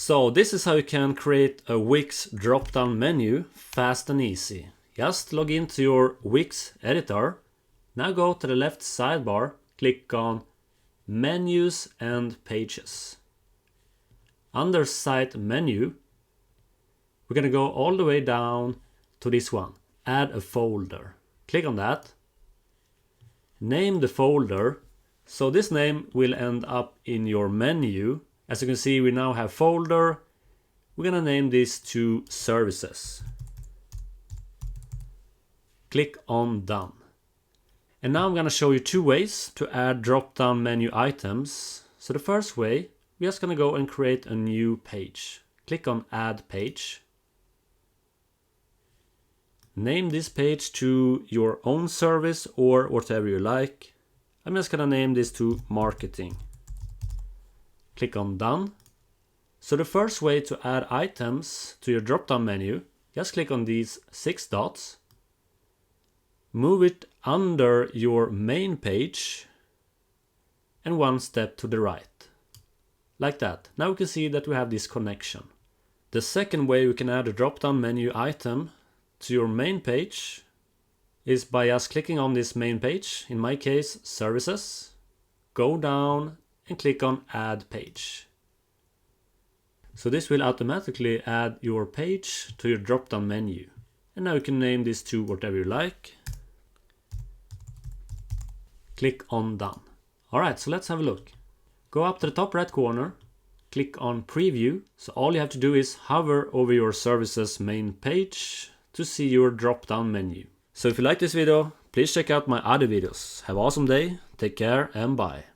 So this is how you can create a Wix drop-down menu fast and easy. Just log into your Wix editor. Now go to the left sidebar, click on Menus and Pages. Under Site Menu, we're going to go all the way down to this one, Add a Folder. Click on that. Name the folder. So this name will end up in your menu. As you can see, we now have folder. We're going to name this to Services. Click on Done. And now I'm going to show you two ways to add drop-down menu items. So the first way, we're just going to go and create a new page. Click on Add Page. Name this page to your own service or whatever you like. I'm just going to name this to Marketing. Click on Done. So the first way to add items to your drop-down menu, just click on these 6 dots. Move it under your main page and one step to the right. Like that. Now we can see that we have this connection. The second way we can add a drop-down menu item to your main page is by just clicking on this main page, in my case Services, go down and click on Add Page. So this will automatically add your page to your drop-down menu. And now you can name this to whatever you like. Click on Done. Alright, so let's have a look. Go up to the top right corner, click on Preview. So all you have to do is hover over your services main page to see your drop-down menu. So if you like this video, please check out my other videos. Have an awesome day, take care and bye.